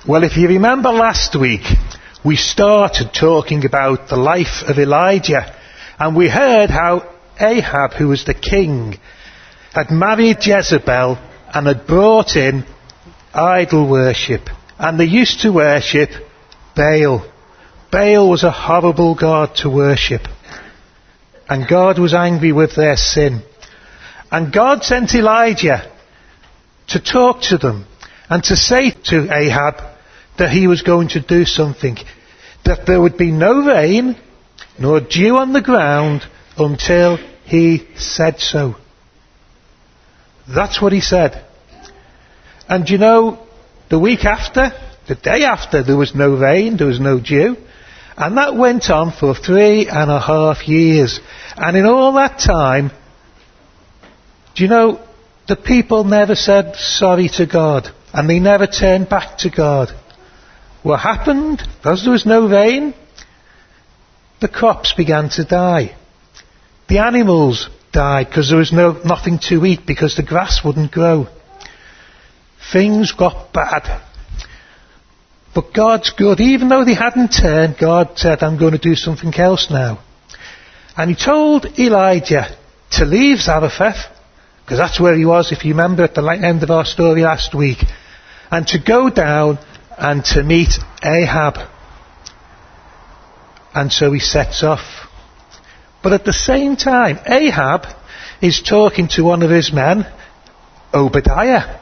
Well, if you remember last week, we started talking about the life of Elijah, and we heard how Ahab, who was the king, had married Jezebel and had brought in idol worship, and they used to worship Baal. Baal was a horrible god to worship, and God was angry with their sin. And God sent Elijah to talk to them and to say to Ahab that he was going to do something, that there would be no rain nor dew on the ground until he said so. That's what he said. And you know, the week after, the day after, there was no rain, there was no dew. And that went on for 3.5 years. And in all that time, do you know, the people never said sorry to God. And they never turned back to God. What happened? Because there was no rain, the crops began to die. The animals died because there was nothing to eat, because the grass wouldn't grow. Things got bad. But God's good. Even though they hadn't turned, God said, I'm going to do something else now. And he told Elijah to leave Zarephath, because that's where he was, if you remember, at the end of our story last week, and to go down and to meet Ahab. And so he sets off. But at the same time, Ahab is talking to one of his men, Obadiah.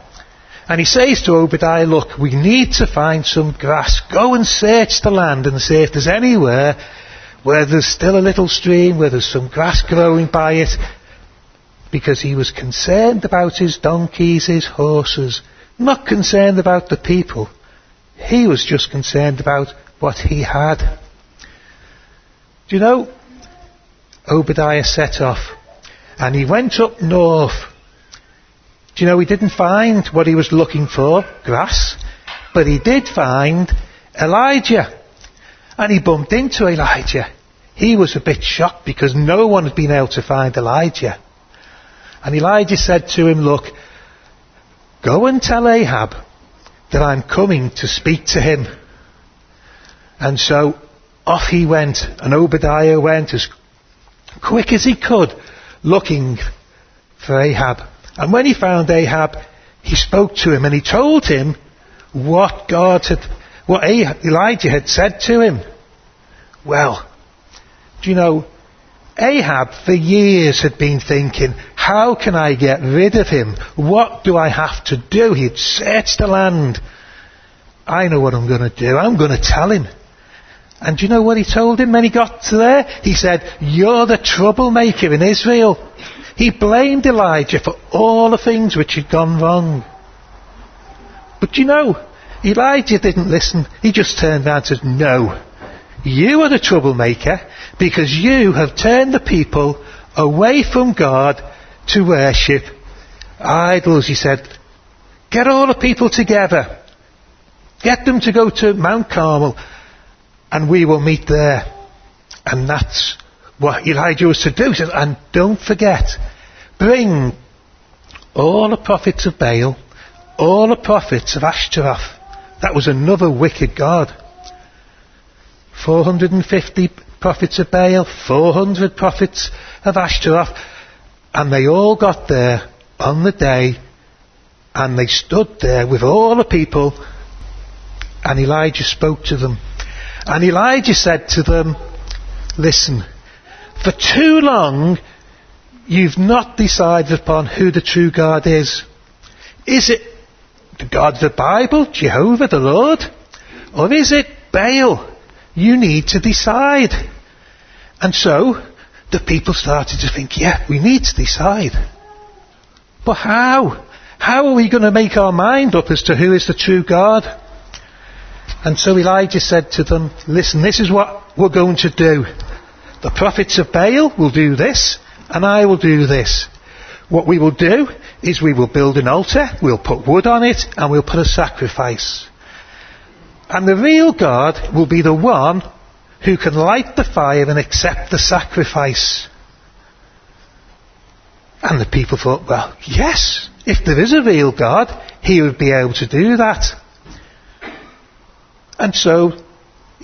And he says to Obadiah, look, we need to find some grass. Go and search the land and see if there's anywhere where there's still a little stream, where there's some grass growing by it. Because he was concerned about his donkeys, his horses, not concerned about the people. He was just concerned about what he had. Do you know, Obadiah set off and he went up north. Do you know, he didn't find what he was looking for, grass, but he did find Elijah. And he bumped into Elijah. He was a bit shocked because no one had been able to find Elijah. And Elijah said to him, look, go and tell Ahab that I'm coming to speak to him. And so off he went, and Obadiah went as quick as he could, looking for Ahab. And when he found Ahab, he spoke to him and he told him what Elijah had said to him. Well, do you know, Ahab for years had been thinking, how can I get rid of him? What do I have to do? He'd searched the land. I know what I'm going to do. I'm going to tell him. And do you know what he told him when he got to there? He said, you're the troublemaker in Israel. He blamed Elijah for all the things which had gone wrong. But you know, Elijah didn't listen. He just turned around and said, no, you are the troublemaker because you have turned the people away from God to worship idols. He said, get all the people together. Get them to go to Mount Carmel and we will meet there. And that's what Elijah was to do. He said, and don't forget, bring all the prophets of Baal, all the prophets of Ashtaroth. That was another wicked god. 450 prophets of Baal, 400 prophets of Ashtaroth. And they all got there on the day, and they stood there with all the people, and Elijah spoke to them. And Elijah said to them, listen, for too long you've not decided upon who the true God is. Is it the God of the Bible, Jehovah the Lord? Or is it Baal? You need to decide. And so the people started to think, yeah, we need to decide. But how? How are we going to make our mind up as to who is the true God? And so Elijah said to them, listen, this is what we're going to do. The prophets of Baal will do this, and I will do this. What we will do is we will build an altar, we'll put wood on it, and we'll put a sacrifice. And the real God will be the one who can light the fire and accept the sacrifice. And the people thought, well, yes, if there is a real God, he would be able to do that. And so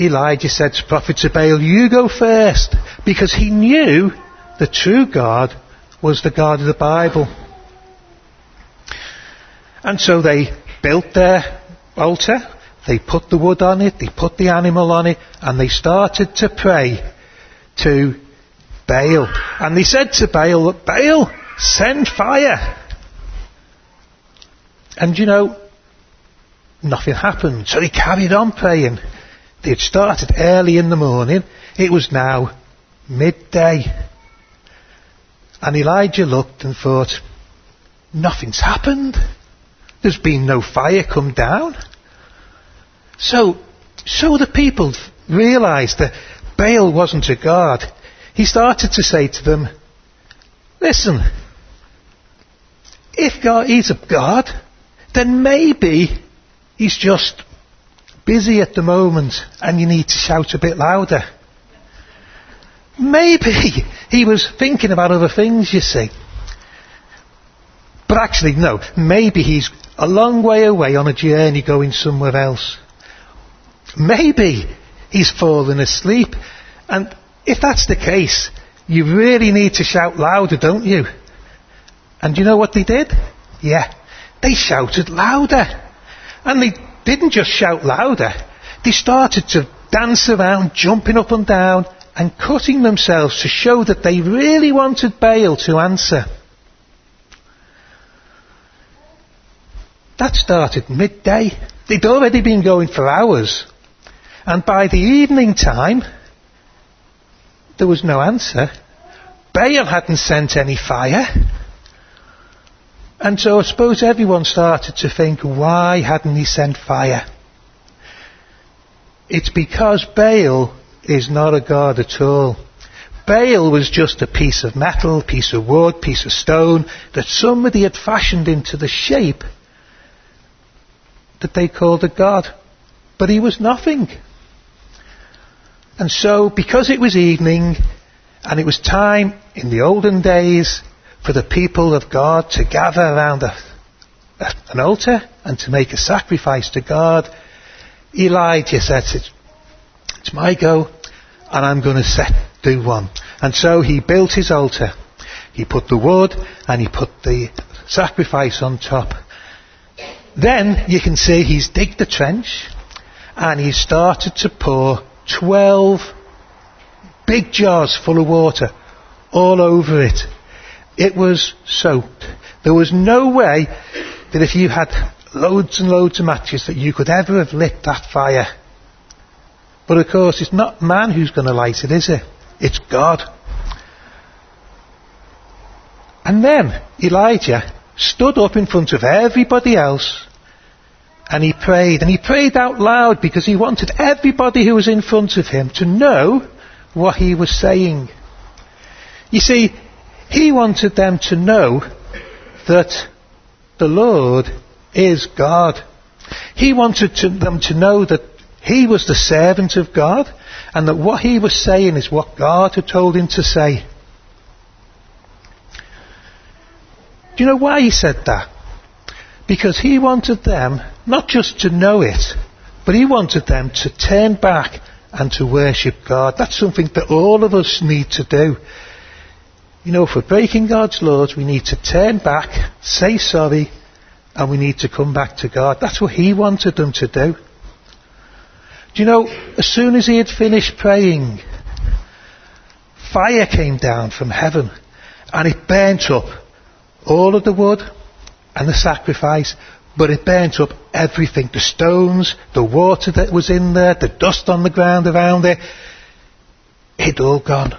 Elijah said to prophets of Baal, you go first, because he knew the true God was the God of the Bible. And so they built their altar, they put the wood on it, they put the animal on it, and they started to pray to Baal. And they said to Baal, Baal, send fire. And nothing happened. So they carried on praying. They had started early in the morning. It was now midday. And Elijah looked and thought, nothing's happened. There's been no fire come down. So the people realised that Baal wasn't a god. He started to say to them, listen, if God is a god, then maybe he's just busy at the moment and you need to shout a bit louder. Maybe he was thinking about other things, you see. But actually, no, maybe he's a long way away on a journey going somewhere else. Maybe he's fallen asleep. And if that's the case, you really need to shout louder, don't you? And you know what they did? Yeah, they shouted louder. And they didn't just shout louder. They started to dance around, jumping up and down, and cutting themselves to show that they really wanted Baal to answer. That started midday. They'd already been going for hours. And by the evening time, there was no answer. Baal hadn't sent any fire. And so I suppose everyone started to think, why hadn't he sent fire? It's because Baal is not a god at all. Baal was just a piece of metal, piece of wood, piece of stone that somebody had fashioned into the shape that they called a god. But he was nothing. And so, because it was evening, and it was time in the olden days for the people of God to gather around an altar and to make a sacrifice to God, Elijah said, it's my go, and I'm going to do one. And so he built his altar. He put the wood, and he put the sacrifice on top. Then, you can see he's digged the trench, and he started to pour 12 big jars full of water all over it. It was soaked. There was no way that if you had loads and loads of matches that you could ever have lit that fire. But of course it's not man who's going to light it, is it? It's God. And then Elijah stood up in front of everybody else and he prayed out loud because he wanted everybody who was in front of him to know what he was saying. You see, he wanted them to know that the Lord is God. He wanted them to know that he was the servant of God and that what he was saying is what God had told him to say. Do you know why he said that? Because he wanted them not just to know it, but he wanted them to turn back and to worship God. That's something that all of us need to do. You know, if we're breaking God's laws, we need to turn back, say sorry, and we need to come back to God. That's what he wanted them to do. Do you know, as soon as he had finished praying, fire came down from heaven, and it burnt up all of the wood and the sacrifice, but it burnt up everything. The stones, the water that was in there, the dust on the ground around it, it'd all gone.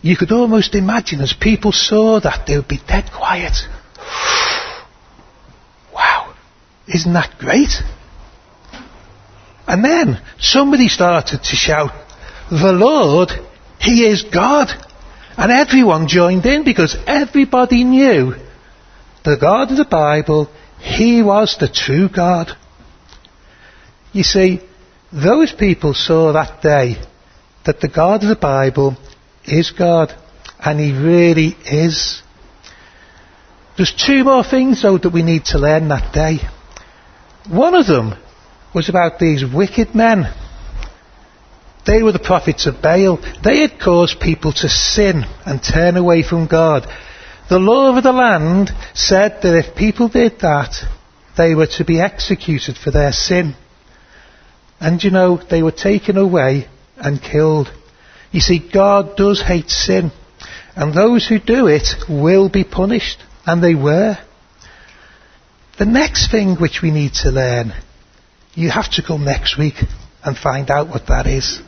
You could almost imagine as people saw that, they would be dead quiet. Wow, isn't that great? And then somebody started to shout, the Lord, he is God. And everyone joined in because everybody knew the God of the Bible, he was the true God. You see, those people saw that day that the God of the Bible is God, and he really is. There's two more things though that we need to learn that day. One of them was about these wicked men. They were the prophets of Baal. They had caused people to sin and turn away from God. The law of the land said that if people did that, they were to be executed for their sin. And you know, they were taken away and killed. You see, God does hate sin. And those who do it will be punished. And they were. The next thing which we need to learn, you have to come next week and find out what that is.